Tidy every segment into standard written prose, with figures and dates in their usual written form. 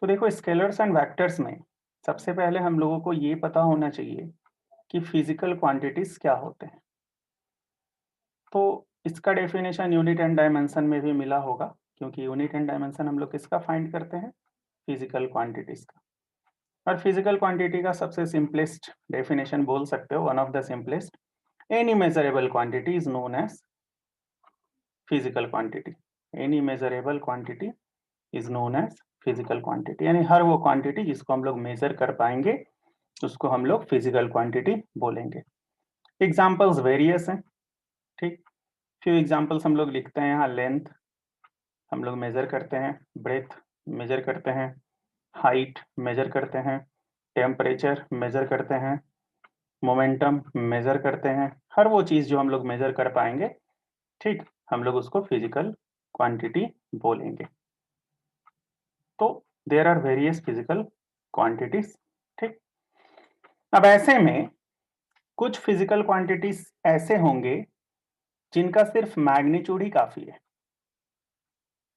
तो देखो scalars and vectors में सबसे पहले हम लोगों को ये पता होना चाहिए कि फिजिकल क्वांटिटीज क्या होते हैं। तो इसका डेफिनेशन यूनिट एंड डायमेंशन में भी मिला होगा, क्योंकि यूनिट एंड डायमेंशन हम लोग किसका फाइंड करते हैं, फिजिकल क्वांटिटीज का। और फिजिकल क्वांटिटी का सबसे सिंपलेस्ट डेफिनेशन बोल सकते हो, one of the simplest, any measurable quantity is known as physical quantity. Any measurable quantity is known as physical quantity, यानी हर वो क्वांटिटी जिसको हम लोग मेजर कर पाएंगे उसको हम लोग फिजिकल क्वांटिटी बोलेंगे। एग्जाम्पल्स वेरियस हैं, ठीक। फ्यू एग्जाम्पल्स हम लोग लिखते हैं यहाँ। लेंथ हम लोग मेजर करते हैं, ब्रेथ मेजर करते हैं, हाइट मेजर करते हैं, टेम्परेचर मेजर करते हैं, मोमेंटम मेजर करते हैं। हर वो चीज जो हम लोग मेजर कर पाएंगे, ठीक, हम लोग उसको फिजिकल क्वांटिटी बोलेंगे। तो there are various physical quantities, ठीक। अब ऐसे में कुछ फिजिकल क्वांटिटीज ऐसे होंगे जिनका सिर्फ मैग्नीट्यूड ही काफी है,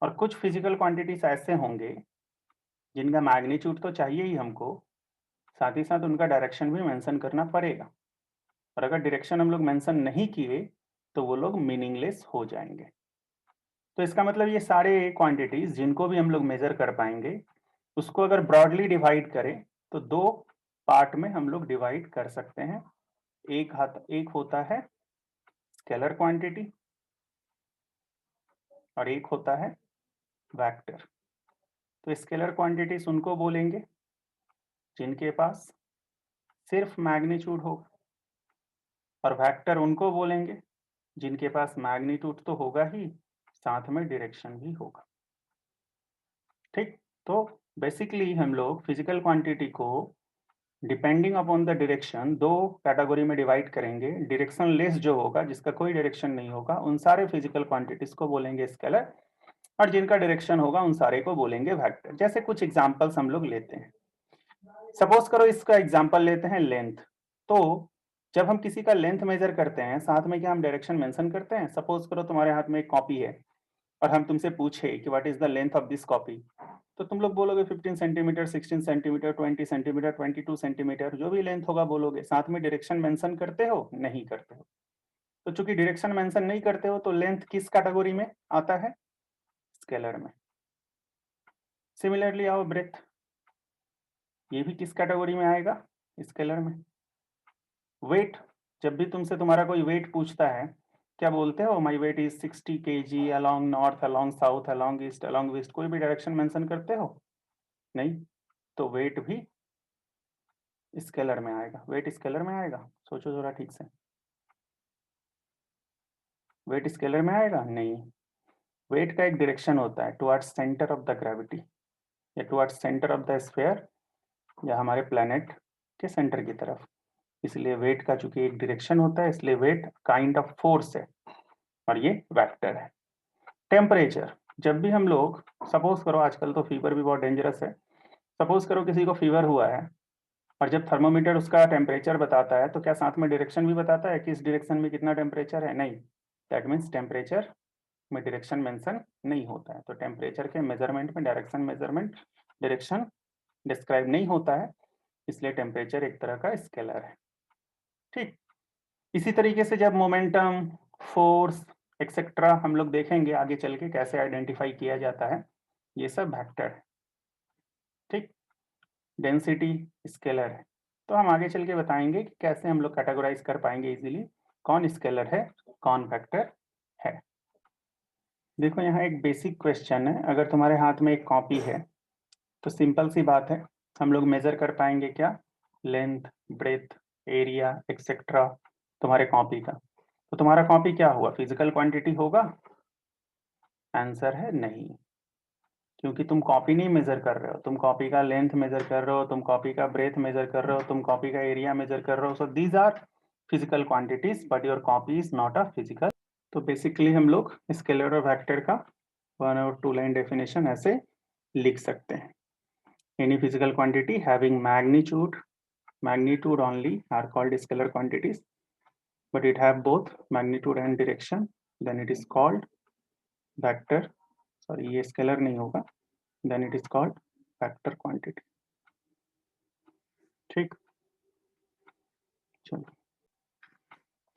और कुछ फिजिकल क्वांटिटीज ऐसे होंगे जिनका मैग्नीट्यूड तो चाहिए ही हमको, साथ ही साथ उनका डायरेक्शन भी मेंशन करना पड़ेगा। और अगर डायरेक्शन हम लोग मेंशन नहीं किए तो वो लोग मीनिंगलेस हो जाएंगे। तो इसका मतलब ये सारे क्वांटिटीज जिनको भी हम लोग मेजर कर पाएंगे उसको अगर ब्रॉडली डिवाइड करें तो दो पार्ट में हम लोग डिवाइड कर सकते हैं। एक होता है स्केलर क्वांटिटी और एक होता है वेक्टर। तो स्केलर क्वांटिटीज उनको बोलेंगे जिनके पास सिर्फ मैग्नीट्यूड हो, और वेक्टर उनको बोलेंगे जिनके पास मैग्नीट्यूड तो होगा ही, साथ में डायरेक्शन भी होगा, ठीक। तो बेसिकली हम लोग फिजिकल क्वांटिटी को डिपेंडिंग अपॉन द डायरेक्शन दो कैटेगरी में डिवाइड करेंगे। डायरेक्शन लेस जो होगा, जिसका कोई डायरेक्शन नहीं होगा, उन सारे फिजिकल क्वांटिटीज को बोलेंगे स्केलर, और जिनका डायरेक्शन होगा उन सारे को बोलेंगे वेक्टर। जैसे कुछ एग्जांपल्स हम लोग लेते हैं। सपोज करो इसका एग्जांपल लेते हैं लेंथ। तो जब हम किसी का लेंथ मेजर करते हैं, साथ में क्या हम डायरेक्शन मेंशन करते हैं? सपोज करो तुम्हारे हाथ में एक कॉपी है और हम तुमसे पूछे कि what is the length of this copy, तो तुम लोग बोलोगे 15 सेंटीमीटर, 16 सेंटीमीटर, 20 सेंटीमीटर, 22 सेंटीमीटर, जो भी लेंथ होगा बोलोगे। साथ में डायरेक्शन मेंशन करते हो? नहीं करते हो। तो चूंकि डायरेक्शन मेंशन नहीं करते हो तो लेंथ किस कैटेगरी में आता है? स्केलर में। सिमिलरली आओ ब्रेथ, ये भी किस कैटेगरी में आएगा? स्केलर में। वेट, जब भी तुमसे तुम्हारा कोई वेट पूछता है, क्या बोलते हो? My weight is 60 kg along north, along south, along east, along west. कोई भी डायरेक्शन मेंशन करते हो? नहीं। तो वेट भी स्केलर में आएगा। वेट स्केलर में आएगा? सोचो जरा ठीक से। वेट स्केलर में आएगा? नहीं। वेट का एक डायरेक्शन होता है towards centre of the gravity, या towards centre of the sphere, या हमारे प्लेनेट के सेंटर की तरफ। इसलिए वेट का चूंकि एक डायरेक्शन होता है, इसलिए वेट काइंड ऑफ फोर्स है, और ये वेक्टर है। टेम्परेचर, जब भी हम लोग, सपोज करो आजकल तो फीवर भी बहुत डेंजरस है, सपोज करो किसी को फीवर हुआ है और जब थर्मोमीटर उसका टेम्परेचर बताता है तो क्या साथ में डायरेक्शन भी बताता है कि इस डायरेक्शन में कितना टेम्परेचर है? नहीं। दैट मीन्स टेम्परेचर में डायरेक्शन मेंशन नहीं होता है। तो टेम्परेचर के मेजरमेंट में डायरेक्शन मेजरमेंट डायरेक्शन डिस्क्राइब नहीं होता है, इसलिए टेम्परेचर एक तरह का स्केलर है, ठीक। इसी तरीके से जब मोमेंटम, फोर्स एक्सेट्रा हम लोग देखेंगे आगे चल के कैसे आइडेंटिफाई किया जाता है, ये सब वेक्टर है, ठीक। डेंसिटी स्केलर है। तो हम आगे चल के बताएंगे कि कैसे हम लोग कैटेगराइज कर पाएंगे इजीली कौन स्केलर है कौन वेक्टर है। देखो यहाँ एक बेसिक क्वेश्चन है। अगर तुम्हारे हाथ में एक कॉपी है तो सिंपल सी बात है, हम लोग मेजर कर पाएंगे क्या? लेंथ, ब्रेथ, एरिया एक्सेट्रा तुम्हारे कॉपी का। तो तुम्हारा कॉपी क्या हुआ? फिजिकल क्वांटिटी होगा? आंसर है नहीं, क्योंकि तुम कॉपी नहीं मेजर कर रहे हो। तुम कॉपी का लेंथ मेजर कर रहे हो, तुम कॉपी का ब्रेथ मेजर कर रहे हो, तुम कॉपी का एरिया मेजर कर रहे हो। So these are physical quantities but your copy is not a physical. तो बेसिकली हम लोग स्केलर और वेक्टर का 1 और 2 लाइन डेफिनेशन ऐसे लिख सकते हैं। Any physical quantity having magnitude only are called scalar quantities, but it have both magnitude and direction, then it is called vector. Sorry, ये scalar नहीं होगा, then it is called vector quantity. ठीक, चलो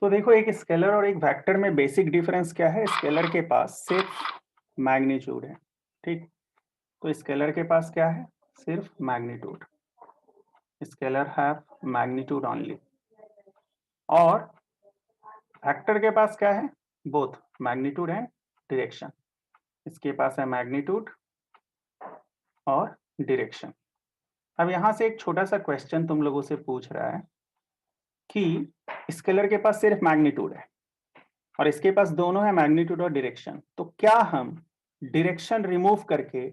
तो देखो एक स्केलर और एक वेक्टर में बेसिक डिफरेंस क्या है? स्केलर के पास सिर्फ मैग्नीट्यूड है। ठीक, तो स्केलर के पास क्या है? सिर्फ magnitude. Scalar have magnitude only. और वेक्टर के पास क्या है? Both magnitude and direction. इसके पास है मैग्नीट्यूड और डायरेक्शन। अब यहां से एक छोटा सा क्वेश्चन तुम लोगों से पूछ रहा है कि स्केलर के पास सिर्फ मैग्नीट्यूड है और इसके पास दोनों है मैग्नीट्यूड और डायरेक्शन, तो क्या हम डायरेक्शन रिमूव करके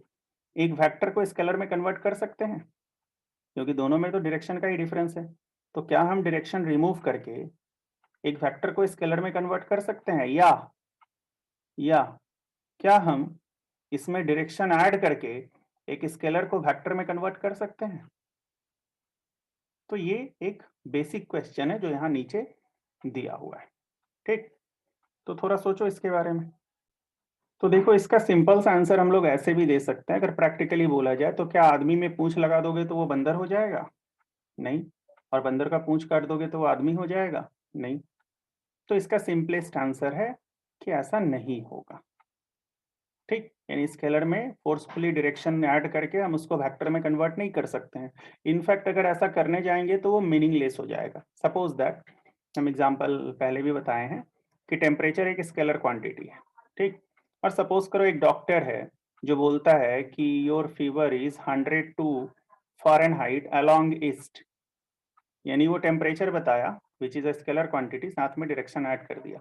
एक वेक्टर को स्केलर में कन्वर्ट कर सकते हैं? क्योंकि दोनों में तो डायरेक्शन का ही डिफरेंस है। तो क्या हम डायरेक्शन रिमूव करके एक वेक्टर को स्केलर में कन्वर्ट कर सकते हैं, या क्या हम इसमें डायरेक्शन ऐड करके एक स्केलर को वेक्टर में कन्वर्ट कर सकते हैं? तो ये एक बेसिक क्वेश्चन है जो यहाँ नीचे दिया हुआ है। ठीक, तो थोड़ा सोचो इसके बारे में। तो देखो इसका सिंपल सा आंसर हम लोग ऐसे भी दे सकते हैं, अगर प्रैक्टिकली बोला जाए तो क्या आदमी में पूंछ लगा दोगे तो वो बंदर हो जाएगा? नहीं। और बंदर का पूंछ काट दोगे तो वो आदमी हो जाएगा? नहीं। तो इसका सिंपलेस्ट आंसर है कि ऐसा नहीं होगा। ठीक, यानी स्केलर में फोर्सफुली डायरेक्शन ऐड करके हम उसको वेक्टर में कन्वर्ट नहीं कर सकते हैं। इनफैक्ट अगर ऐसा करने जाएंगे तो वो मीनिंगलेस हो जाएगा। सपोज दैट, हम एग्जांपल पहले भी बताए हैं कि टेम्परेचर एक स्केलर क्वांटिटी है। ठीक, और सपोज करो एक डॉक्टर है जो बोलता है कि your fever is 102 Fahrenheit along east, यानी वो टेम्परेचर बताया which is a scalar quantity, साथ में डायरेक्शन ऐड कर दिया।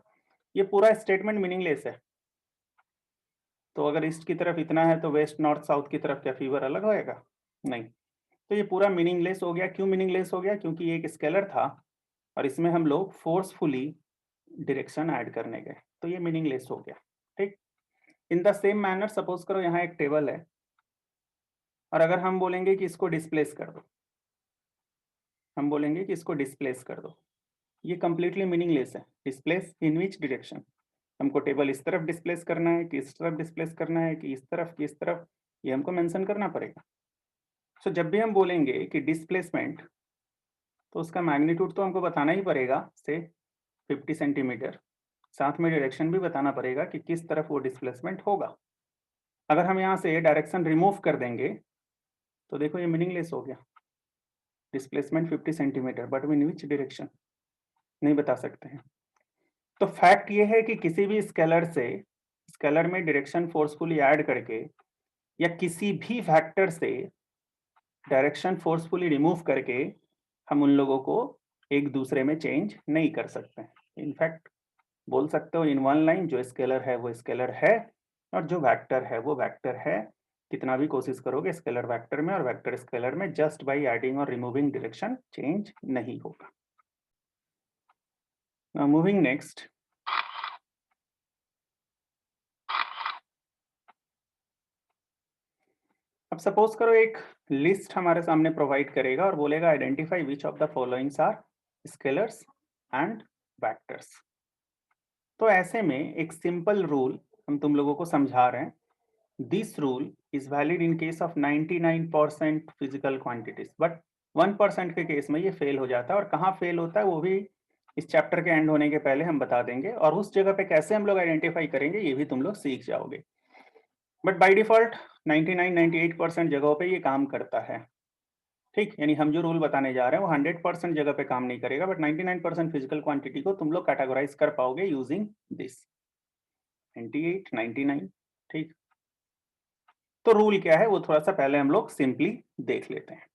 ये पूरा स्टेटमेंट मीनिंगलेस है। तो अगर ईस्ट की तरफ इतना है तो वेस्ट नॉर्थ साउथ की तरफ क्या फीवर अलग होएगा? नहीं। तो ये पूरा मीनिंगलेस हो गया। क्यों मीनिंगलेस हो गया? क्योंकि ये एक स्केलर था और इसमें हम लोग फोर्सफुली डायरेक्शन ऐड करने गए, तो ये मीनिंगलेस हो गया। ठीक, इन द सेम मैनर सपोज करो यहाँ एक टेबल है और अगर हम बोलेंगे कि इसको डिस्प्लेस कर दो, हम बोलेंगे कि इसको डिस्प्लेस कर दो, ये कंप्लीटली मीनिंगलेस है। Displace in which direction? हमको टेबल इस तरफ डिस्प्लेस करना है कि इस तरफ डिस्प्लेस करना है कि इस तरफ कि इस तरफ, ये हमको मेंशन करना पड़ेगा। सो जब भी हम बोलेंगे कि डिस्प्लेसमेंट, तो उसका मैग्नीट्यूड तो हमको बताना ही पड़ेगा, से 50 सेंटीमीटर। साथ में डायरेक्शन भी बताना पड़ेगा कि किस तरफ वो डिस्प्लेसमेंट होगा। अगर हम यहाँ से डायरेक्शन रिमूव कर देंगे तो देखो ये मीनिंगलेस हो गया। Displacement 50 centimetre, but in which direction नहीं बता सकते हैं। तो फैक्ट ये है कि किसी भी स्केलर से, स्केलर में डायरेक्शन फोर्सफुली ऐड करके या किसी भी फैक्टर से डायरेक्शन फोर्सफुली रिमूव करके हम उन लोगों को एक दूसरे में चेंज नहीं कर सकते हैं। इनफैक्ट बोल सकते हो इन वन लाइन, जो स्केलर है वो स्केलर है और जो वेक्टर है वो वेक्टर है। कितना भी कोशिश करोगे स्केलर वेक्टर में और वेक्टर स्केलर में, जस्ट बाय एडिंग और रिमूविंग डायरेक्शन चेंज नहीं होगा। नाउ मूविंग नेक्स्ट, अब सपोज करो एक लिस्ट हमारे सामने प्रोवाइड करेगा और बोलेगा identify which of the followings are scalars and vectors. तो ऐसे में एक सिंपल रूल हम तुम लोगों को समझा रहे हैं। This rule is valid in case of 99% physical quantities, but 1% के केस में ये फेल हो जाता है। और कहाँ फेल होता है वो भी इस चैप्टर के एंड होने के पहले हम बता देंगे, और उस जगह पे कैसे हम लोग आइडेंटिफाई करेंगे ये भी तुम लोग सीख जाओगे। बट बाय डिफॉल्ट 99-98% जगहों पे ये काम करता है। ठीक, यानी हम जो रूल बताने जा रहे हैं वो 100% जगह पे काम नहीं करेगा, बट 99% फिजिकल क्वांटिटी को तुम लोग कैटेगराइज कर पाओगे यूजिंग दिस 98, 99। ठीक, तो रूल क्या है वो थोड़ा सा पहले हम लोग सिंपली देख लेते हैं।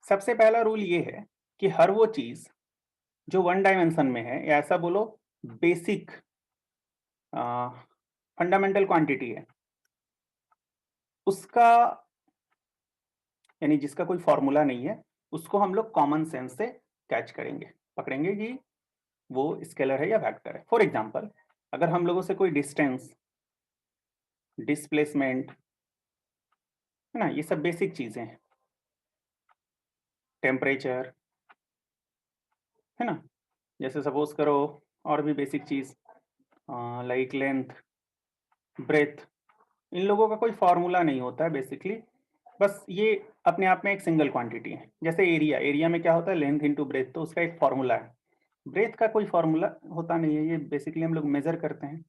सबसे पहला रूल ये है कि हर वो चीज जो वन डायमेंशन में है, या ऐसा बोलो बेसिक फंडामेंटल क्वांटिटी है, उसका यानी जिसका कोई फॉर्मूला नहीं है, उसको हम लोग कॉमन सेंस से कैच करेंगे, पकड़ेंगे कि वो स्केलर है या वेक्टर है। फॉर एग्जांपल, अगर हम लोगों से कोई डिस्टेंस, डिस्प्लेसमेंट, है ना, ये सब बेसिक चीजें हैं, टेम्परेचर, है ना, जैसे सपोज करो और भी बेसिक चीज लाइक लेंथ, ब्रेथ, इन लोगों का कोई फॉर्मूला नहीं होता है बेसिकली, बस ये अपने आप में एक सिंगल क्वांटिटी है। जैसे एरिया में क्या होता है, लेंथ इंटू ब्रेथ, तो उसका एक फॉर्मूला है। ब्रेथ का कोई फॉर्मूला होता नहीं है, ये बेसिकली हम लोग मेजर करते हैं।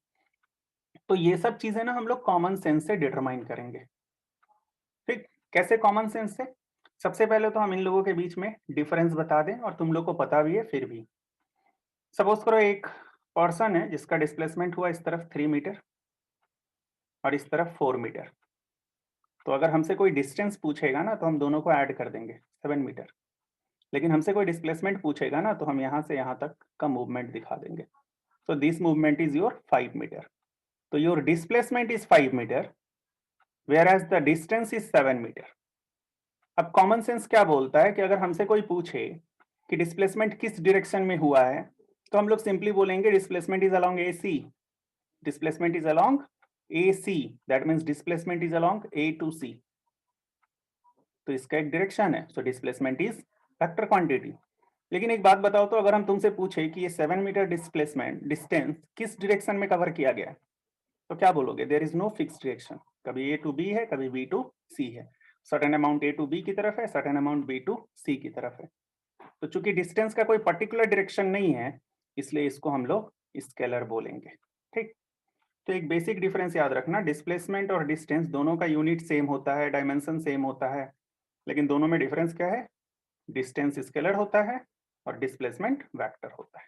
तो ये सब चीजें ना हम लोग कॉमन सेंस से डिटरमाइन करेंगे। ठीक, कैसे कॉमन सेंस से? सबसे पहले तो हम इन लोगों के बीच में डिफरेंस बता दें, और तुम लोग को पता भी है फिर भी। सपोज करो एक पर्सन है जिसका डिस्प्लेसमेंट हुआ इस तरफ 3 मीटर और इस तरफ 4 मीटर। तो अगर हमसे कोई डिस्टेंस पूछेगा ना तो हम दोनों को ऐड कर देंगे 7 मीटर। लेकिन हमसे कोई डिस्प्लेसमेंट पूछेगा ना तो हम यहाँ से यहाँ तक का मूवमेंट दिखा देंगे। So this movement is your 5 metre. तो your displacement is 5 metre where as the distance is 7 metre. अब कॉमन सेंस क्या बोलता है कि अगर हमसे कोई पूछे कि डिस्प्लेसमेंट किस डायरेक्शन में हुआ है, तो हम लोग सिंपली बोलेंगे displacement is along A C. Displacement is along A C, that means displacement is along A to C. तो इसका एक डायरेक्शन है, so displacement is vector quantity. लेकिन एक बात बताओ, तो अगर हम तुमसे पूछे कि ये 7 मीटर डिस्प्लेसमेंट डिस्टेंस किस डायरेक्शन में कवर किया गया है, तो क्या बोलोगे? There is no fix direction. कभी ए टू बी है, कभी बी टू सी है। Certain amount A to B की तरफ है, certain amount B to C की तरफ है। तो चूंकि डिस्टेंस का कोई पर्टिकुलर डायरेक्शन नहीं है, इसलिए इसको हम लोग स्केलर बोलेंगे। ठीक, तो एक बेसिक डिफरेंस याद रखना, डिस्प्लेसमेंट और डिस्टेंस दोनों का यूनिट सेम होता है, डायमेंशन सेम होता है, लेकिन दोनों में डिफरेंस क्या है? डिस्टेंस स्केलर होता है और डिस्प्लेसमेंट वेक्टर होता है।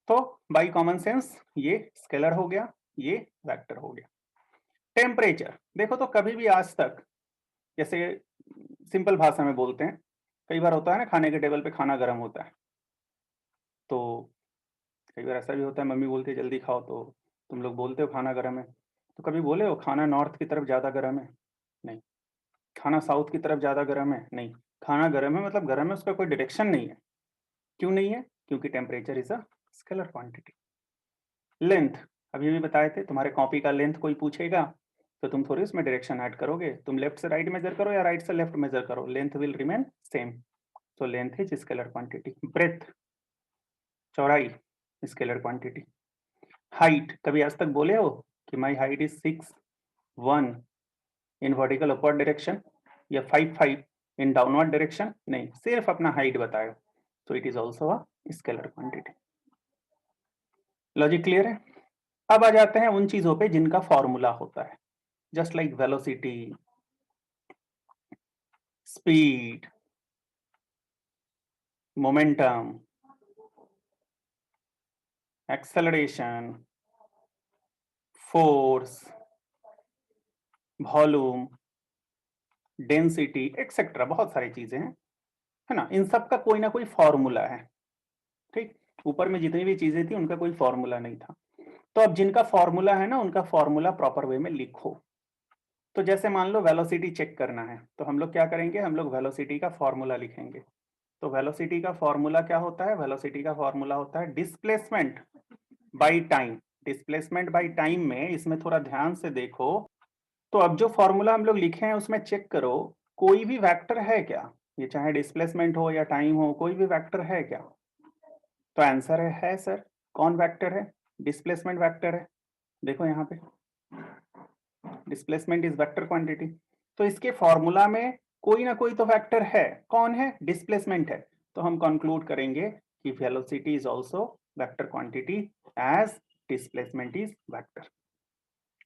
तो बाय कॉमन सेंस ये स्केलर हो गया, ये वेक्टर हो गया। टेम्परेचर देखो, तो कभी भी आज तक, जैसे सिंपल भाषा में बोलते हैं, कई बार होता है ना खाने के टेबल पे खाना गर्म होता है, तो कई बार ऐसा भी होता है मम्मी बोलती है जल्दी खाओ, तो तुम लोग बोलते हो खाना गर्म है। तो कभी बोले हो खाना नॉर्थ की तरफ ज्यादा गर्म है? नहीं। खाना साउथ की तरफ ज्यादा गर्म है? नहीं। खाना गर्म है मतलब गर्म है, उसका कोई डायरेक्शन नहीं है। क्यों नहीं है? क्योंकि temperature is a scalar quantity. Length अभी भी बताए थे, तुम्हारे कॉपी का लेंथ कोई पूछेगा तो तुम थोड़ी उसमें डायरेक्शन ऐड करोगे, तुम लेफ्ट से राइट मेजर करो या राइट से लेफ्ट मेजर करो, लेंथ विल रिमेन सेम। तो length is scalar quantity. Breadth चौड़ाई स्केलर क्वांटिटी। हाइट कभी आज तक बोले हो कि my height is 6'1" in vertical upward direction या 5'5" इन डाउनवर्ड डायरेक्शन? नहीं, सिर्फ अपना हाइट बताए, तो it is also a scalar quantity. Logic clear है? अब आ जाते हैं उन चीजों पे जिनका फॉर्मूला होता है, just like velocity, speed, momentum, acceleration, force, volume, density etcetera, बहुत सारी चीजें हैं, है ना। इन सब का कोई ना कोई फॉर्मूला है। ठीक, ऊपर में जितनी भी चीजें थी उनका कोई फॉर्मूला नहीं था। तो अब जिनका फॉर्मूला है ना, उनका फॉर्मूला प्रॉपर वे में लिखो। तो जैसे मान लो वेलोसिटी चेक करना है, तो हम लोग क्या करेंगे? हम लोग वेलोसिटी का फॉर्मूला लिखेंगे। तो वेलोसिटी का फॉर्मूला क्या होता है? वेलोसिटी का फॉर्मूला होता है displacement by time. Displacement by time में इसमें थोड़ा ध्यान से देखो, तो अब जो फॉर्मूला हम लोग लिखे हैं उसमें चेक करो कोई भी वेक्टर है क्या? ये चाहे डिस्प्लेसमेंट हो या टाइम हो, कोई भी वेक्टर है क्या? तो आंसर है सर। कौन वेक्टर है? डिस्प्लेसमेंट वेक्टर है। देखो यहाँ पे डिस्प्लेसमेंट इज वेक्टर क्वांटिटी। तो इसके फॉर्मूला में कोई ना कोई तो वेक्टर है। कौन है? डिस्प्लेसमेंट है। तो हम कंक्लूड करेंगे कि velocity is also vector quantity as displacement is vector.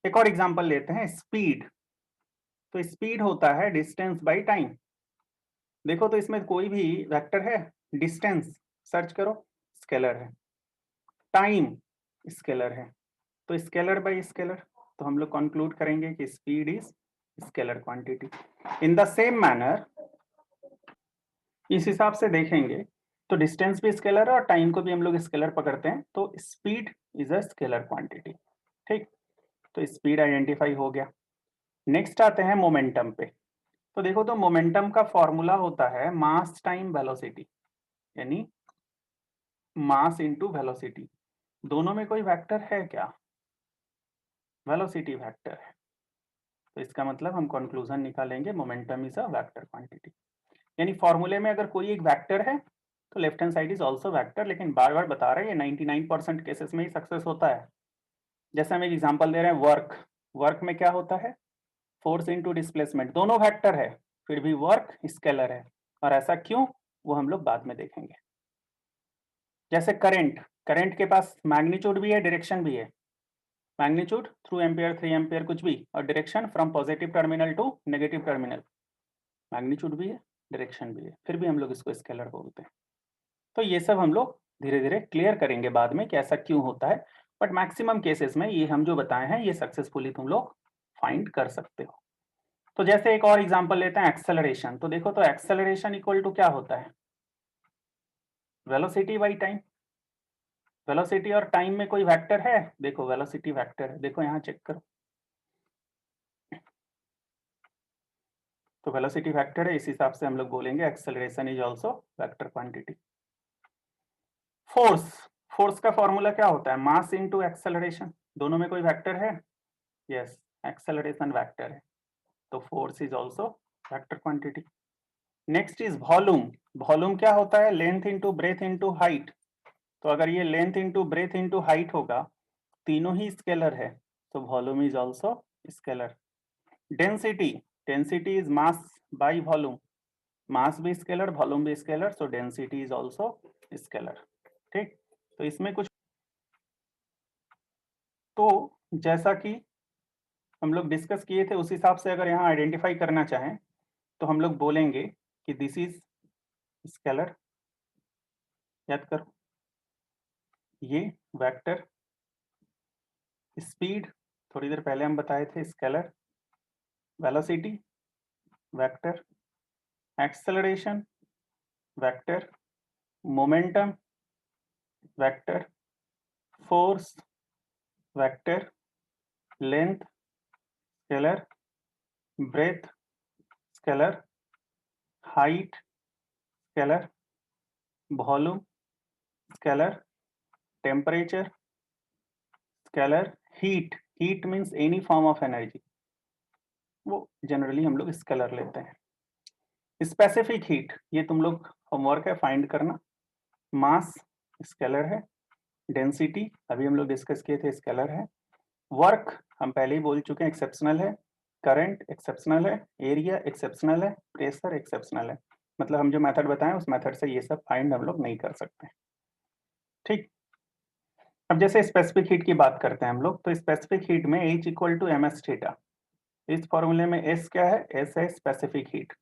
एक और एग्जांपल लेते हैं, स्पीड। तो स्पीड होता है डिस्टेंस बाय टाइम। देखो तो इसमें कोई भी वेक्टर है? डिस्टेंस सर्च करो, स्केलर है। टाइम स्केलर है। तो स्केलर बाय स्केलर, तो हम लोग कंक्लूड करेंगे कि speed is scalar quantity. In the same manner, इस हिसाब से देखेंगे तो डिस्टेंस भी स्केलर है और टाइम को भी हम लोग स्केलर पकड़ते हैं, तो speed is a scalar quantity. ठीक, तो स्पीड आइडेंटिफाई हो गया। नेक्स्ट आते हैं मोमेंटम पे। तो देखो, तो मोमेंटम का फॉर्मूला होता है मास टाइम वेलोसिटी, यानी मास इनटू वेलोसिटी। दोनों में कोई वेक्टर है क्या? वेलोसिटी वेक्टर है। तो इसका मतलब हम कंक्लूजन निकालेंगे momentum is a vector quantity. यानी फॉर्मूले में अगर कोई एक वेक्टर है तो left hand side is also vector. लेकिन बार बार बता रहे हैं ये 99% केसेस में ही सक्सेस होता है। जैसे हम एक एग्जांपल दे रहे हैं, वर्क। वर्क में क्या होता है? फोर्स इनटू डिस्प्लेसमेंट दोनों वेक्टर है, फिर भी वर्क स्केलर है। और ऐसा क्यों, वो हम लोग बाद में देखेंगे। जैसे करंट, करंट के पास मैग्नीट्यूड भी है, डायरेक्शन भी है। मैग्नीट्यूड थ्रू एम्पियर, 3 एम्पियर कुछ भी, और direction from positive terminal to negative terminal. Magnitude भी है, डायरेक्शन भी है, फिर भी हम लोग इसको स्केलर बोलते हैं। तो ये सब हम लोग धीरे धीरे क्लियर करेंगे बाद में कि ऐसा क्यों होता है, बट मैक्सिमम केसेस में ये हम जो बताए हैं ये सक्सेसफुली तुम लोग फाइंड कर सकते हो। तो जैसे एक और एग्जांपल लेते हैं, एक्सेलरेशन। तो देखो, तो एक्सेलरेशन इक्वल टू क्या होता है, वेलोसिटी बाई टाइम। वेलोसिटी और टाइम में कोई वेक्टर है, देखो वेलोसिटी वेक्टर है, देखो यहाँ चेक करो, तो वेलोसिटी वेक्टर है, इस हिसाब से हम लोग बोलेंगे acceleration is also vector quantity. Force, force का फॉर्मूला क्या होता है, मास इनटू एक्सेलरेशन। दोनों में कोई वेक्टर है, यस, एक्सेलरेशन वेक्टर है, तो force is also vector quantity. Next is volume. Volume क्या होता है, length into breadth into height. तो अगर ये length into breadth into height होगा, तीनों ही स्केलर है, तो volume is also scalar. Density, density is mass by volume, mass भी स्केलर, वॉल्यूम भी scalar, so density is also scalar. ठीक, तो इसमें कुछ, तो जैसा कि हम लोग डिस्कस किए थे उस हिसाब से अगर यहाँ आइडेंटिफाई करना चाहें तो हम लोग बोलेंगे कि दिस इज स्केलर, याद करो, ये वेक्टर। स्पीड थोड़ी देर पहले हम बताए थे, scalar. Velocity vector, acceleration vector, momentum vector, force vector, length scalar, breadth scalar, height scalar, volume scalar, temperature scalar, heat, heat means any form of energy, वो generally हम लोग स्केलर लेते हैं। स्पेसिफिक हीट, ये तुम लोग होमवर्क है find करना। मास स्केलर है, डेंसिटी अभी हम लोग डिस्कस किए थे, स्केलर है। वर्क हम पहले ही बोल चुके हैं, एक्सेप्शनल है। करंट एक्सेप्शनल है, एरिया एक्सेप्शनल है, प्रेशर एक्सेप्शनल है। मतलब हम जो मेथड बताएं उस मेथड से ये सब फाइंड हम लोग नहीं कर सकते। ठीक, अब जैसे स्पेसिफिक हीट की बात करते हैं हम लोग, तो स्पेसिफिक हीट में H equal to m s theta. इस फॉर्मूले में S क्या है, S है स्पेसिफिक हीट।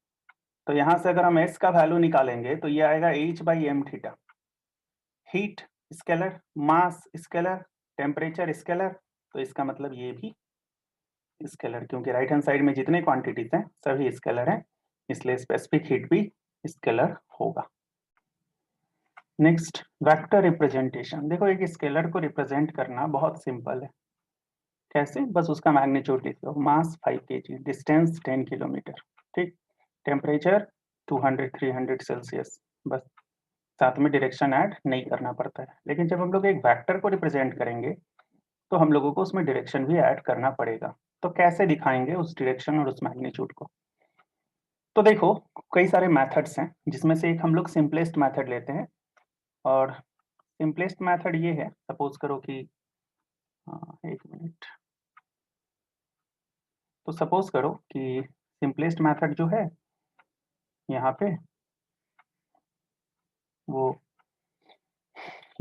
तो यहां से अगर हम S का वैल्यू निकालेंगे तो ये आएगा H by m theta. Heat scalar, mass scalar, temperature scalar, तो इसका मतलब ये भी स्केलर, क्योंकि राइट हैंड साइड में जितने क्वांटिटीज हैं सभी स्केलर हैं, इसलिए स्पेसिफिक हीट भी स्केलर होगा। Next, vector representation. देखो, एक स्केलर को रिप्रेजेंट करना बहुत सिंपल है। कैसे, बस उसका मैग्नीट्यूड लिख लो, मास 5 kg, डिस्टेंस 10 किलोमीटर, ठीक, टेम्परेचर 200 300 सेल्सियस, बस, साथ में डायरेक्शन ऐड नहीं करना पड़ता है। लेकिन जब हम लोग एक वेक्टर को रिप्रेजेंट करेंगे तो हम लोगों को उसमें डायरेक्शन भी ऐड करना पड़ेगा। तो कैसे दिखाएंगे उस डायरेक्शन और उस मैग्नीट्यूड को, तो देखो कई सारे मेथड्स हैं, जिसमें से एक हम लोग सिंपलेस्ट मेथड लेते हैं। और सिंपलेस्ट मेथड ये है, सपोज करो कि, एक मिनट, तो सपोज करो कि सिंपलेस्ट मेथड जो है यहाँ पे, वो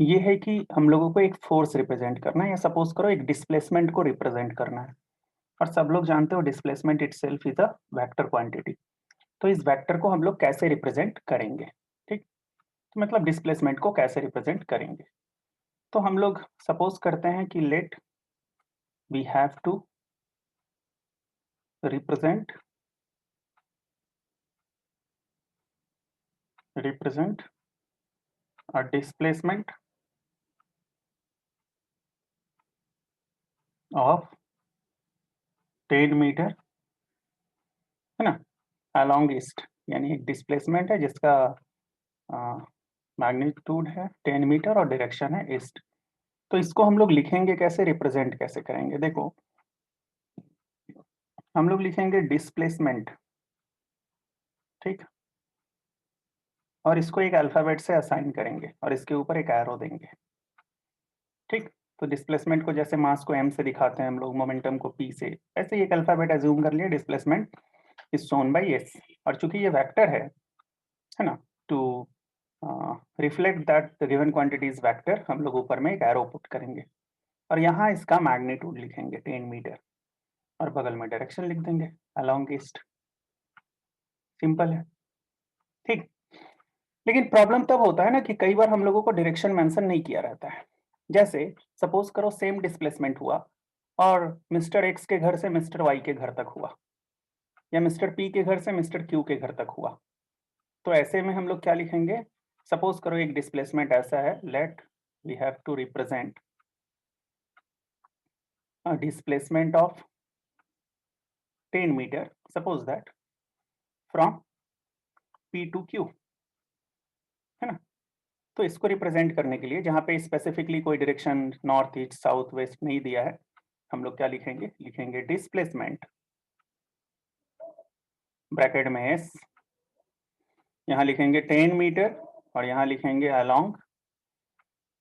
ये है कि हम लोगों को एक फोर्स रिप्रेजेंट करना है, या सपोज करो एक डिस्प्लेसमेंट को रिप्रेजेंट करना है। और सब लोग जानते हो displacement itself is a vector quantity. तो इस वेक्टर को हम लोग कैसे रिप्रेजेंट करेंगे, ठीक, तो मतलब डिस्प्लेसमेंट को कैसे रिप्रेजेंट करेंगे। तो हम लोग सपोज करते हैं कि let we have to represent a displacement of 10 metre, है ना, along ईस्ट, यानी एक डिस्प्लेसमेंट है जिसका मैग्नीट्यूड है 10 मीटर और डायरेक्शन है ईस्ट। तो इसको हम लोग लिखेंगे कैसे, रिप्रेजेंट कैसे करेंगे, देखो हम लोग लिखेंगे डिस्प्लेसमेंट, ठीक, और इसको एक अल्फाबेट से असाइन करेंगे और इसके ऊपर एक एरो देंगे, ठीक। तो डिस्प्लेसमेंट को जैसे मास को m से दिखाते हैं हम लोग, मोमेंटम को p से, ऐसे एक अल्फाबेट अज्यूम कर लिया, displacement is shown by s। और चूंकि ये वेक्टर है ना, to reflect that the given quantity is vector, हम लोग ऊपर में एक एरो पुट करेंगे और यहाँ इसका मैग्नीट्यूड लिखेंगे 10 मीटर और बगल में डायरेक्शन लिख देंगे अलोंग ईस्ट। सिंपल है, ठीक। लेकिन प्रॉब्लम तब होता है ना कि कई बार हम लोगों को डायरेक्शन मेंशन नहीं किया रहता है। जैसे सपोज करो सेम डिस्प्लेसमेंट हुआ और मिस्टर एक्स के घर से मिस्टर वाई के घर तक हुआ, या मिस्टर पी के घर से मिस्टर क्यू के घर तक हुआ, तो ऐसे में हम लोग क्या लिखेंगे? सपोज करो एक डिस्प्लेसमेंट ऐसा है, let we have to represent a displacement of 10 metre, suppose that from P to Q, है ना। तो इसको रिप्रेजेंट करने के लिए, जहां पे स्पेसिफिकली कोई direction north east south west नहीं दिया है, हम लोग क्या लिखेंगे? लिखेंगे डिस्प्लेसमेंट ब्रैकेट में s, यहाँ लिखेंगे 10 मीटर और यहाँ लिखेंगे अलोंग,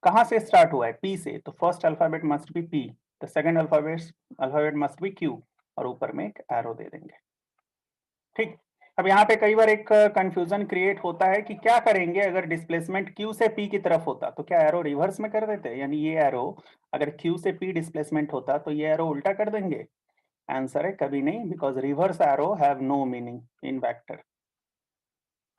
कहाँ से स्टार्ट हुआ है? P से, तो first alphabet must be P, the second alphabet must be Q, और ऊपर में एक एरो दे देंगे, ठीक। अब यहाँ पे कई बार एक कंफ्यूजन क्रिएट होता है कि क्या करेंगे अगर डिस्प्लेसमेंट Q से P की तरफ होता, तो क्या एरो रिवर्स में कर देते? यानी ये एरो अगर Q से P डिस्प्लेसमेंट होता तो ये एरो उल्टा कर देंगे? आंसर है कभी नहीं, because reverse arrow have no meaning in vector.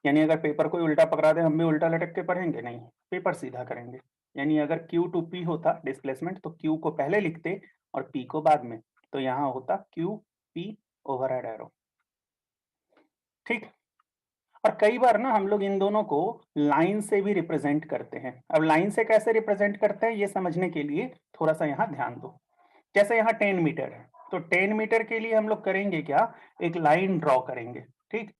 यानी अगर पेपर कोई उल्टा पकड़ा दे, हम भी उल्टा लटक के पढ़ेंगे? नहीं, पेपर सीधा करेंगे। यानी अगर Q टू P होता डिस्प्लेसमेंट, तो Q को पहले लिखते और P को बाद में, तो यहाँ होता Q P ओवरहेड एरो, ठीक। और कई बार ना हम लोग इन दोनों को लाइन से भी रिप्रेजेंट करते हैं। अब लाइन से कैसे रिप्रेजेंट करते हैं ये समझने के लिए थोड़ा सा यहाँ ध्यान दो। जैसे यहाँ 10 मीटर है, तो 10 मीटर के लिए हम लोग करेंगे क्या? एक लाइन ड्रॉ करेंगे, ठीक।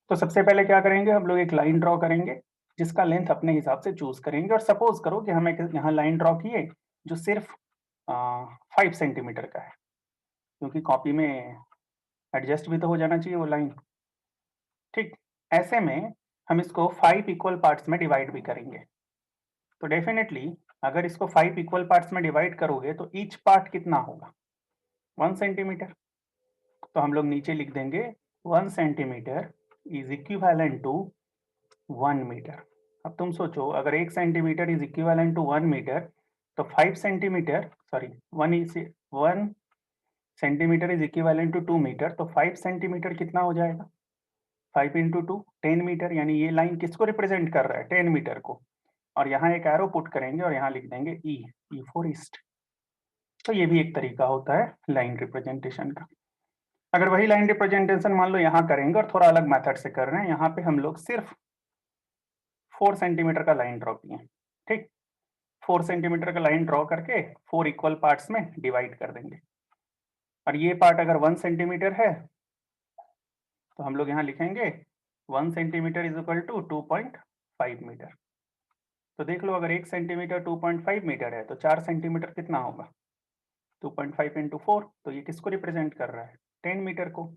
तो सबसे पहले क्या करेंगे? हम लोग एक लाइन ड्रॉ करेंगे जिसका लेंथ अपने हिसाब से चूज करेंगे, और सपोज करो कि हमें यहाँ लाइन ड्रॉ किए जो सिर्फ 5 सेंटीमीटर का है, क्योंकि कॉपी में एडजस्ट भी तो हो जाना चाहिए वो लाइन, ठीक। ऐसे में हम इसको 5 इक्वल पार्ट्स में डिवाइड भी करेंगे। तो डेफिनेटली अगर इसको 5 इक्वल पार्ट्स में डिवाइड करोगे तो ईच पार्ट कितना होगा? 1 सेंटीमीटर। तो हम लोग नीचे लिख देंगे 1 centimetre is equivalent to 1 metre. अब तुम सोचो, अगर 1 centimetre is equivalent to 1 metre, तो 5 centimetre, sorry 1 centimetre is equivalent to 2 metre, तो 5 सेंटीमीटर कितना हो जाएगा? 5 इंटू 2 10 मीटर। यानी ये लाइन किसको रिप्रेजेंट कर रहा है? 10 मीटर को। और यहाँ एक एरो पुट करेंगे और यहाँ लिख देंगे ई फॉर ईस्ट। तो ये भी एक तरीका होता है लाइन रिप्रेजेंटेशन का। अगर वही लाइन रिप्रेजेंटेशन मान लो यहाँ करेंगे और थोड़ा अलग मेथड से कर रहे हैं, यहाँ पे हम लोग सिर्फ 4 सेंटीमीटर का लाइन ड्रॉ किए, ठीक। 4 सेंटीमीटर का लाइन ड्रॉ करके 4 इक्वल पार्ट्स में डिवाइड कर देंगे। और ये पार्ट अगर 1 सेंटीमीटर है तो हम लोग यहाँ लिखेंगे 1 centimetre is equal to 2.5 metre. तो देख लो, अगर 1 सेंटीमीटर 2.5 मीटर है तो 4 सेंटीमीटर कितना होगा? 2.5 इंटू 4। तो ये किसको रिप्रेजेंट कर रहा है? 10 मीटर को।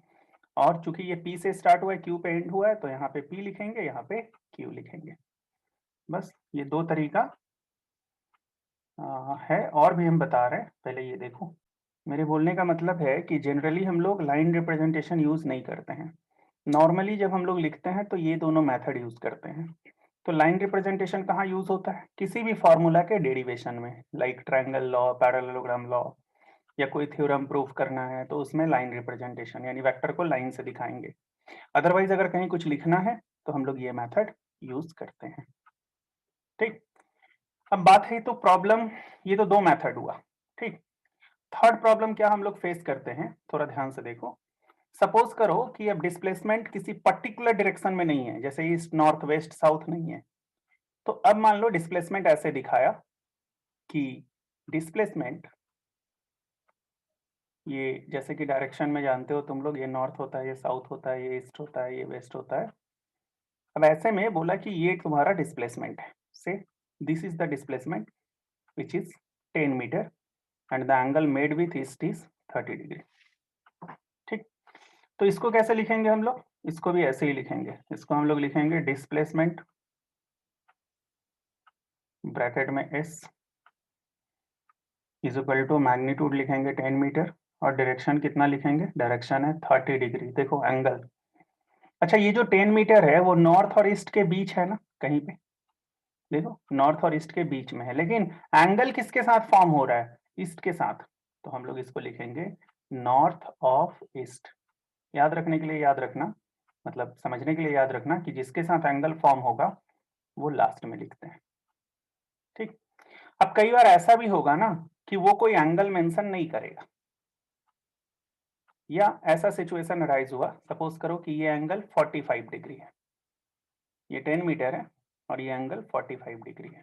और चूंकि ये P से स्टार्ट हुआ है, Q पे एंड हुआ है, तो यहाँ पे P लिखेंगे, यहाँ पे Q लिखेंगे। बस ये दो तरीका है, और भी हम बता रहे हैं, पहले ये देखो। मेरे बोलने का मतलब है कि जनरली हम लोग लाइन रिप्रेजेंटेशन यूज नहीं करते हैं। नॉर्मली जब हम लोग लिखते हैं तो ये दोनों मेथड यूज करते हैं। तो लाइन रिप्रेजेंटेशन कहाँ यूज होता है? किसी भी फॉर्मूला के डेरिवेशन में, like triangle law, parallelogram law, या कोई थ्योरम प्रूफ करना है तो उसमें लाइन रिप्रेजेंटेशन यानी वेक्टर को लाइन से दिखाएंगे। अदरवाइज अगर कहीं कुछ लिखना है तो हम लोग ये मेथड यूज करते हैं, ठीक। अब बात है तो प्रॉब्लम, ये तो दो मेथड हुआ, ठीक। थर्ड प्रॉब्लम क्या हम लोग फेस करते हैं, थोड़ा ध्यान से देखो। सपोज करो कि अब डिस्प्लेसमेंट किसी पर्टिकुलर डायरेक्शन में नहीं है, जैसे ईस्ट नॉर्थ वेस्ट साउथ नहीं है। तो अब मान लो डिस्प्लेसमेंट ऐसे दिखाया कि डिस्प्लेसमेंट, ये जैसे कि डायरेक्शन में जानते हो तुम लोग, ये नॉर्थ होता है, ये साउथ होता है, ये ईस्ट होता है, ये वेस्ट होता है। अब ऐसे में बोला कि ये तुम्हारा डिस्प्लेसमेंट है, say this is the displacement which is 10 metre and the angle made with east is 30 degree, ठीक। तो इसको कैसे लिखेंगे हम लोग? इसको भी ऐसे ही लिखेंगे। इसको हम लोग लिखेंगे डिस्प्लेसमेंट ब्रैकेट में s is equal to magnitude लिखेंगे 10 मीटर और डायरेक्शन कितना लिखेंगे, डायरेक्शन है 30 डिग्री। देखो एंगल, अच्छा ये जो 10 मीटर है वो नॉर्थ और ईस्ट के बीच है ना कहीं पे, देखो नॉर्थ और ईस्ट के बीच में है, लेकिन एंगल किसके साथ फॉर्म हो रहा है, ईस्ट के साथ, तो हम लोग इसको लिखेंगे नॉर्थ ऑफ ईस्ट। याद रखने के लिए याद रखना, मतलब समझने के लिए याद रखना कि जिसके साथ एंगल फॉर्म होगा वो लास्ट में लिखते हैं। ठीक, अब कई बार ऐसा भी होगा ना कि वो कोई एंगल मेंशन नहीं करेगा, या ऐसा सिचुएशन अराइज हुआ, सपोज करो कि ये एंगल 45 डिग्री है, ये 10 मीटर है और ये एंगल 45 डिग्री है,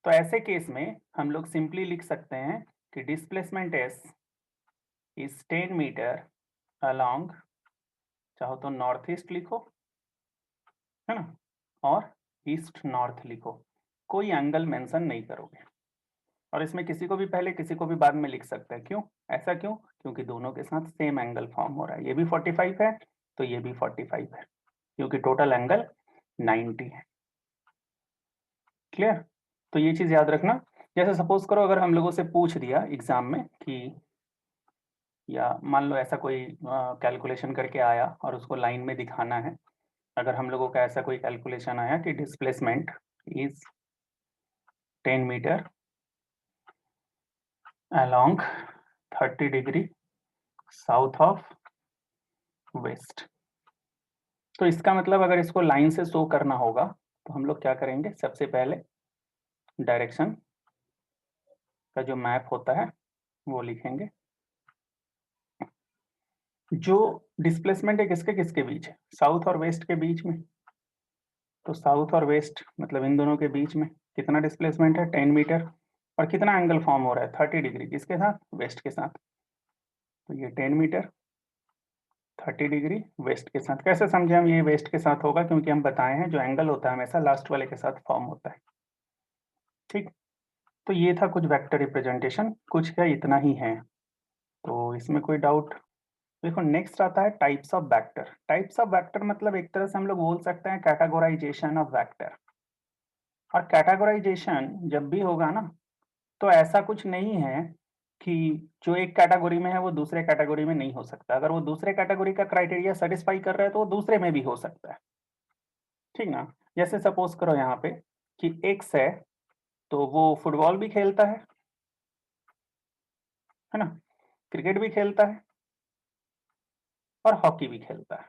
तो ऐसे केस में हम लोग सिंपली लिख सकते हैं कि displacement s is 10 metre along, चाहो तो नॉर्थ ईस्ट लिखो है ना, और ईस्ट नॉर्थ लिखो, कोई एंगल मेंशन नहीं करोगे, और इसमें किसी को भी पहले किसी को भी बाद में लिख सकते हैं। क्यों, ऐसा क्यों, क्योंकि दोनों के साथ सेम एंगल फॉर्म हो रहा है, ये भी 45 है तो ये भी 45 है, क्योंकि टोटल एंगल 90 है। क्लियर, तो ये चीज याद रखना। जैसे सपोज करो अगर हम लोगों से पूछ दिया एग्जाम में कि, या मान लो ऐसा कोई कैलकुलेशन करके आया और उसको लाइन में दिखाना है, अगर हम लोगों का ऐसा कोई कैलकुलेशन आया कि displacement is 10 metre along 30 degree south of west, तो इसका मतलब अगर इसको लाइन से शो करना होगा तो हम लोग क्या करेंगे, सबसे पहले डायरेक्शन का जो मैप होता है वो लिखेंगे। जो डिस्प्लेसमेंट है किसके किसके बीच है, साउथ और वेस्ट के बीच में, तो साउथ और वेस्ट मतलब इन दोनों के बीच में कितना डिस्प्लेसमेंट है 10 मीटर, और कितना एंगल फॉर्म हो रहा है 30 डिग्री, किसके साथ, वेस्ट के साथ, तो ये 10 मीटर 30 डिग्री वेस्ट के साथ। कैसे समझे हम ये वेस्ट के साथ होगा, क्योंकि हम बताए हैं जो एंगल होता है हमेशा लास्ट वाले के साथ फॉर्म होता है। ठीक, तो ये था कुछ वेक्टर रिप्रेजेंटेशन, कुछ क्या इतना ही है, तो इसमें कोई डाउट। देखो नेक्स्ट आता है types of vector. Types of vector मतलब एक तरह से हम लोग बोल सकते हैं कैटेगोराइजेशन ऑफ वेक्टर, और कैटेगोराइजेशन जब भी होगा ना तो ऐसा कुछ नहीं है कि जो एक कैटेगरी में है वो दूसरे कैटेगरी में नहीं हो सकता, अगर वो दूसरे कैटेगरी का क्राइटेरिया सेटिस्फाई कर रहा है तो वो दूसरे में भी हो सकता है। ठीक ना, जैसे सपोज करो यहाँ पे कि एक्स है तो वो फुटबॉल भी खेलता है ना, क्रिकेट भी खेलता है और हॉकी भी खेलता है।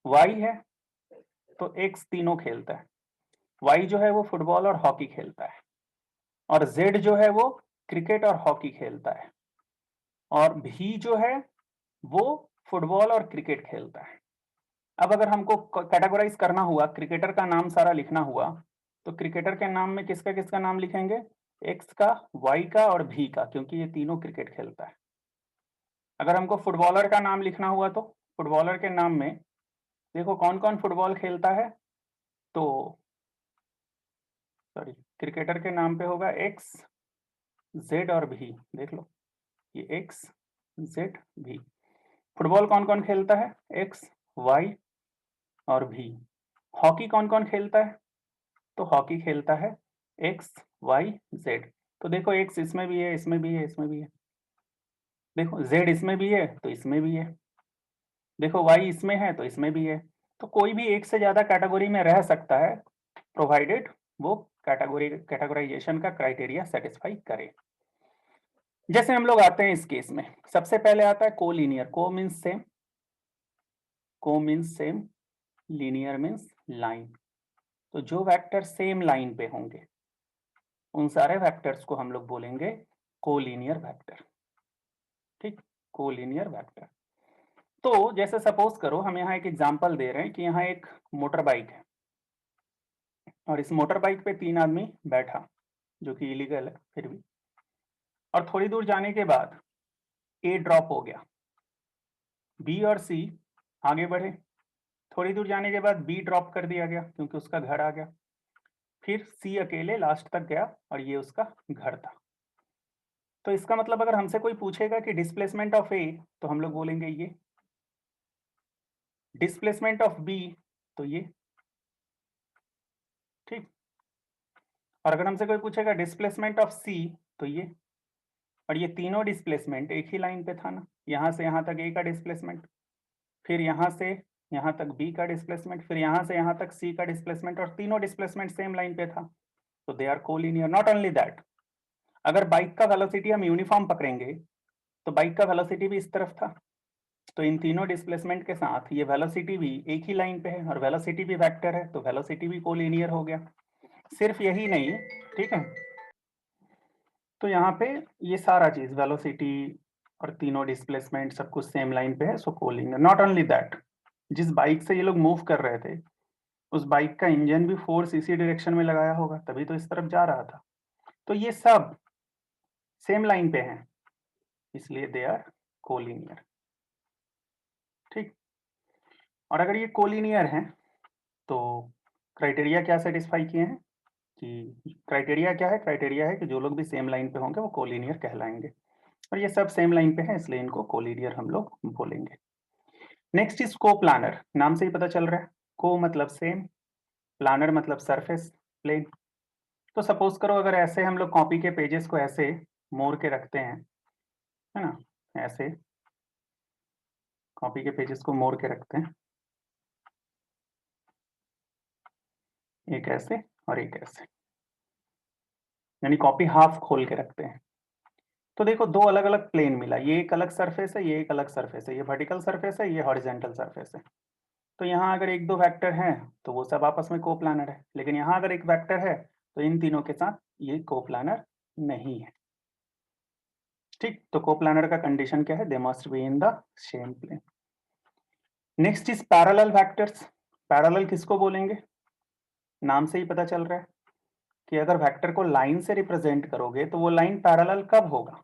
वाई है तो एक्स तीनों खेलता है, वाई जो है वो फुटबॉल और हॉकी खेलता है, और जेड जो है वो क्रिकेट और हॉकी खेलता है, और भी जो है वो फुटबॉल और क्रिकेट खेलता है। अब अगर हमको कैटेगराइज करना हुआ, क्रिकेटर का नाम सारा लिखना हुआ, तो क्रिकेटर के नाम में किसका किसका नाम लिखेंगे, एक्स का, वाई का और भी का, क्योंकि ये तीनों क्रिकेट खेलता है। अगर हमको फुटबॉलर का नाम लिखना हुआ तो फुटबॉलर के नाम में देखो कौन कौन फुटबॉल खेलता है, तो सॉरी क्रिकेटर के नाम पे होगा एक्स, जेड और भी, देख लो ये एक्स, जेड, भी। फुटबॉल कौन कौन खेलता है, एक्स, वाई और भी। हॉकी कौन कौन खेलता है, तो हॉकी खेलता है एक्स, वाई, जेड। तो देखो एक्स इसमें भी है, इसमें भी है, इसमें भी है, देखो जेड इसमें भी है तो इसमें भी है, देखो वाई इसमें है तो इसमें भी है। तो कोई भी एक से ज्यादा कैटेगरी में रह सकता है, प्रोवाइडेड वो कैटेगराइजेशन का क्राइटेरिया सेटिस्फाई करे। जैसे हम लोग आते हैं इस केस में, सबसे पहले आता है कोलिनियर। को मीन्स सेम, को means same, linear means line. तो जो वेक्टर सेम लाइन पे होंगे उन सारे वेक्टर्स को हम लोग बोलेंगे कोलिनियर वेक्टर। ठीक, कोलिनियर वेक्टर। तो जैसे सपोज करो हम यहाँ एक एग्जांपल दे रहे हैं कि यहाँ एक मोटर बाइक है और इस मोटर बाइक पे 3 आदमी बैठा, जो कि इलीगल है फिर भी, और थोड़ी दूर जाने के बाद ए ड्रॉप हो गया, बी और सी आगे बढ़े, थोड़ी दूर जाने के बाद बी ड्रॉप कर दिया गया क्योंकि उसका घर आ गया, फिर सी अकेले लास्ट तक गया और ये उसका घर था। तो इसका मतलब अगर हमसे कोई पूछेगा कि डिस्प्लेसमेंट ऑफ ए, तो हम लोग बोलेंगे ये, डिस्प्लेसमेंट ऑफ बी तो ये। ठीक, और अगर हमसे कोई पूछेगा डिस्प्लेसमेंट ऑफ सी, तो ये, और ये तीनों डिस्प्लेसमेंट एक ही लाइन पे था ना, यहाँ से यहाँ तक ए का डिस्प्लेसमेंट, फिर यहाँ से यहाँ तक बी का डिस्प्लेसमेंट, फिर यहाँ से यहाँ तक सी का डिस्प्लेसमेंट, और तीनों डिस्प्लेसमेंट सेम लाइन पे था, तो they are collinear. Not only that, अगर बाइक का वेलोसिटी हम यूनिफॉर्म पकड़ेंगे तो बाइक का वेलोसिटी भी इस तरफ था, तो इन तीनों डिस्प्लेसमेंट के साथ ये वेलोसिटी भी एक ही लाइन पे है, और वेलोसिटी भी वेक्टर है, तो वेलोसिटी भी कोलिनियर हो गया। सिर्फ यही नहीं, ठीक है, तो यहाँ पे ये सारा चीज वेलोसिटी और तीनों डिस्प्लेसमेंट सब कुछ सेम लाइन पे है, सो कोलिनियर। नॉट ओनली दैट, जिस बाइक से ये लोग मूव कर रहे थे उस बाइक का इंजन भी फोर्स इसी डायरेक्शन में लगाया होगा, तभी तो इस तरफ जा रहा था, तो ये सब सेम लाइन पे हैं, इसलिए दे आर कोलिनियर। ठीक, और अगर ये कोलिनियर हैं तो क्राइटेरिया क्या सेटिस्फाई किए हैं कि क्राइटेरिया क्या है, क्राइटेरिया है कि जो लोग भी सेम लाइन पे होंगे वो कोलिनियर कहलाएंगे, और ये सब सेम लाइन पे है इसलिए इनको कोलिनियर हम लोग बोलेंगे। नेक्स्ट इज को प्लानर, नाम से ही पता चल रहा है, को मतलब सेम, प्लानर मतलब सरफेस प्लेन। तो सपोज करो अगर ऐसे हम लोग कॉपी के पेजेस को ऐसे मोड़ के रखते हैं, है ना, ऐसे कॉपी के पेजेस को मोड़ के रखते हैं, एक ऐसे और एक ऐसे, यानी कॉपी हाफ खोल के रखते हैं, तो देखो दो अलग अलग प्लेन मिला, ये एक अलग सरफेस है, ये एक अलग सरफेस है, ये वर्टिकल सरफेस है, ये हॉरिजेंटल सरफेस है। तो यहाँ अगर एक दो वेक्टर हैं तो वो सब आपस में कोप्लानर है, लेकिन यहाँ अगर एक वेक्टर है तो इन तीनों के साथ ये कोप्लानर नहीं है। ठीक, तो कोप्लानर का कंडीशन क्या है, they must be in the same plane. Next is parallel vectors. Parallel किसको बोलेंगे, नाम से ही पता चल रहा है कि अगर वेक्टर को लाइन से रिप्रेजेंट करोगे तो वो लाइन पैरेलल कब होगा,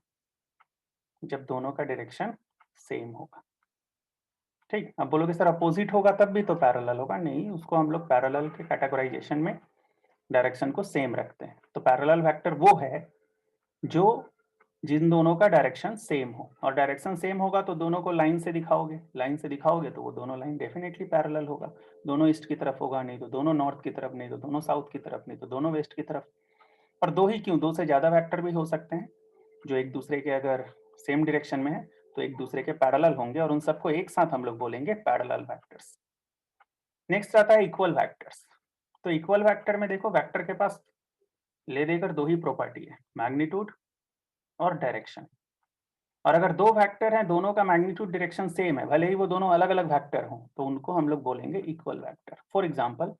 जब दोनों का डायरेक्शन सेम होगा। ठीक, अब बोलोगे सर अपोजिट होगा तब भी तो पैरेलल होगा, नहीं, उसको हम लोग पैरेलल के कैटेगराइजेशन में डायरेक्शन को सेम रखते हैं। तो पैरेलल वेक्टर वो है जो जिन दोनों का डायरेक्शन सेम हो, और डायरेक्शन सेम होगा तो दोनों को लाइन से दिखाओगे, लाइन से दिखाओगे तो वो दोनों लाइन डेफिनेटली पैरेलल होगा, दोनों ईस्ट की तरफ होगा, नहीं तो दोनों नॉर्थ की तरफ, नहीं तो दोनों साउथ की तरफ, नहीं तो दोनों वेस्ट की तरफ। और दो ही क्यों, दो से ज्यादा वेक्टर भी हो सकते हैं जो एक दूसरे के अगर सेम डायरेक्शन में है तो एक दूसरे के पैरेलल होंगे, और उन सबको एक साथ हम लोग बोलेंगे पैरेलल वेक्टर्स। नेक्स्ट आता है इक्वल वेक्टर्स। तो इक्वल वेक्टर में देखो वेक्टर के पास ले देकर दो ही प्रॉपर्टी है, मैग्नीट्यूड और डायरेक्शन। और अगर दो वेक्टर हैं दोनों का मैग्नीट्यूड डायरेक्शन सेम है, भले ही वो दोनों अलग अलग वेक्टर हों, तो उनको हम लोग बोलेंगे इक्वल वेक्टर। फॉर एग्जांपल,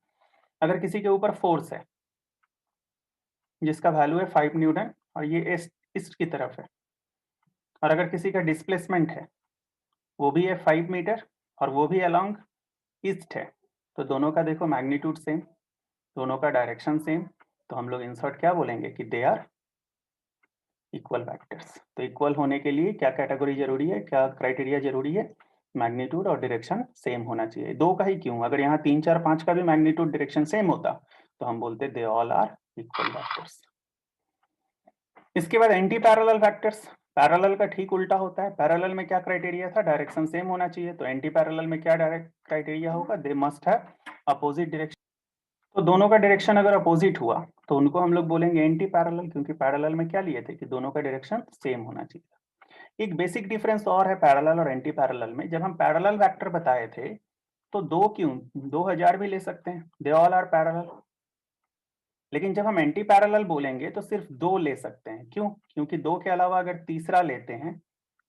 अगर किसी के ऊपर फोर्स है जिसका वैल्यू है 5 न्यूटन और ये ईस्ट की तरफ है, और अगर किसी का डिस्प्लेसमेंट है वो भी है 5 मीटर और वो भी अलोंग ईस्ट है, तो दोनों का देखो मैग्नीट्यूड सेम, दोनों का डायरेक्शन सेम, तो हम लोग इंसर्ट क्या बोलेंगे कि दे आर इक्वल वेक्टर्स। तो इक्वल होने के लिए क्या कैटेगरी जरूरी है, क्या क्राइटेरिया जरूरी है, मैग्नीट्यूड और डायरेक्शन सेम होना चाहिए। दो का ही क्यों, अगर यहाँ 3 4 5 का भी मैग्नीट्यूड डायरेक्शन सेम होता तो हम बोलते they all are equal vectors. इसके बाद एंटी पैरेलल वेक्टर्स। पैरेलल का ठीक उल्टा होता है, पैरेलल में क्या क्राइटेरिया था, डायरेक्शन सेम होना चाहिए, तो एंटी पैरेलल में क्या डायरेक्ट क्राइटेरिया होगा, they must have opposite direction. तो दोनों का डायरेक्शन अगर अपोजिट हुआ तो उनको हम लोग बोलेंगे एंटी पैरेलल, क्योंकि पैरेलल में क्या लिए थे कि दोनों का डायरेक्शन सेम होना चाहिए। एक बेसिक डिफरेंस और है पैरेलल और एंटी पैरेलल में, जब हम पैरेलल वेक्टर बताए थे तो दो क्यों, 2000 भी ले सकते हैं, दे ऑल आर पैरेलल। लेकिन जब हम एंटी पैरेलल बोलेंगे तो सिर्फ दो ले सकते हैं, क्यों, क्योंकि दो के अलावा अगर तीसरा लेते हैं,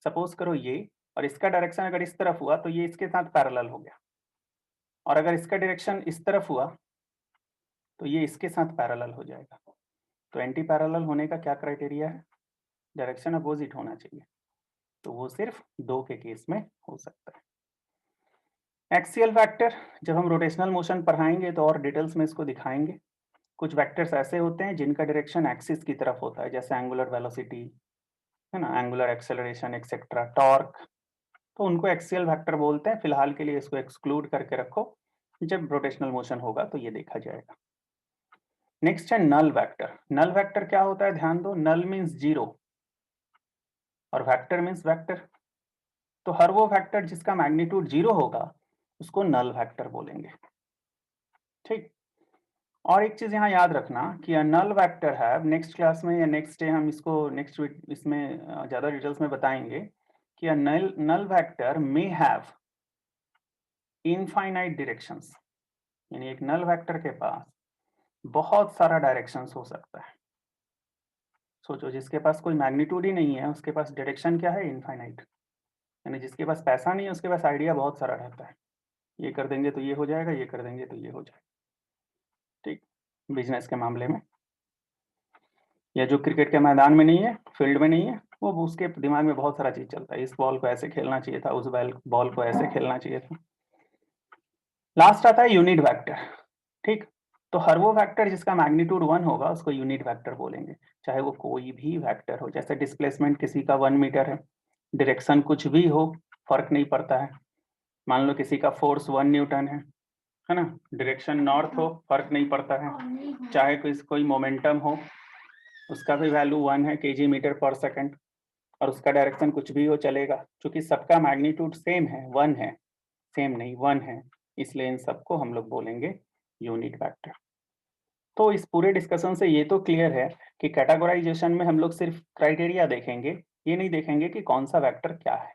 सपोज करो ये, और इसका डायरेक्शन अगर इस तरफ हुआ तो ये इसके साथ पैरेलल हो गया, और अगर इसका डायरेक्शन इस तरफ हुआ तो ये इसके साथ पैरेलल हो जाएगा। तो एंटी पैरेलल होने का क्या क्राइटेरिया है, डायरेक्शन अपोजिट होना चाहिए, तो वो सिर्फ दो के केस में हो सकता है। एक्सियल वेक्टर, जब हम रोटेशनल मोशन पढ़ाएंगे तो और डिटेल्स में इसको दिखाएंगे। कुछ वेक्टर्स ऐसे होते हैं जिनका डायरेक्शन एक्सिस की तरफ होता है, जैसे एंगुलर वेलोसिटी, है ना, एंगुलर एक्सेलरेशन एक्सेट्रा, टॉर्क, तो उनको एक्सियल वेक्टर बोलते हैं। फिलहाल के लिए इसको एक्सक्लूड करके रखो, जब रोटेशनल मोशन होगा तो ये देखा जाएगा। नेक्स्ट है नल वेक्टर। नल वेक्टर क्या होता है, ध्यान दो, नल मीन्स जीरो और वेक्टर मीन्स वेक्टर, तो हर वो वेक्टर जिसका मैग्नीट्यूड जीरो होगा उसको नल वेक्टर बोलेंगे। ठीक, और एक चीज यहाँ याद रखना कि नल वेक्टर है, नेक्स्ट क्लास में या नेक्स्ट डे हम इसको नेक्स्ट वीक इसमें ज्यादा डिटेल्स में बताएंगे कि null vector may have infinite directions, यानी एक नल वेक्टर के पास बहुत सारा डायरेक्शंस हो सकता है। सोचो जिसके पास कोई मैग्नीट्यूड ही नहीं है उसके पास डायरेक्शन क्या है, इनफाइनाइट। यानी जिसके पास पैसा नहीं है उसके पास आइडिया बहुत सारा रहता है, ये कर देंगे तो ये हो जाएगा, ये कर देंगे तो ये हो जाएगा। ठीक, बिजनेस के मामले में या जो क्रिकेट के मैदान में नहीं है, फील्ड में नहीं है, वो उसके दिमाग में बहुत सारा चीज चलता है, इस बॉल को ऐसे खेलना चाहिए था, उस बॉल को ऐसे खेलना चाहिए था। लास्ट आता है यूनिट वेक्टर। ठीक, तो हर वो वेक्टर जिसका मैग्नीट्यूड 1 होगा उसको यूनिट वेक्टर बोलेंगे, चाहे वो कोई भी वेक्टर हो। जैसे डिस्प्लेसमेंट किसी का 1 मीटर है, डायरेक्शन कुछ भी हो फर्क नहीं पड़ता है। मान लो किसी का फोर्स 1 न्यूटन है ना, डायरेक्शन नॉर्थ हो फर्क नहीं पड़ता है। चाहे कोई मोमेंटम हो उसका भी वैल्यू 1 है, केजी मीटर पर सेकंड, और उसका डायरेक्शन कुछ भी हो चलेगा, क्योंकि सबका मैग्नीट्यूड सेम है, 1 है, सेम नहीं 1 है, इसलिए इन सबको हम लोग बोलेंगे यूनिट वेक्टर। तो इस पूरे डिस्कशन से ये तो क्लियर है कि कैटेगराइजेशन में हम लोग सिर्फ क्राइटेरिया देखेंगे, ये नहीं देखेंगे कि कौन सा वेक्टर क्या है।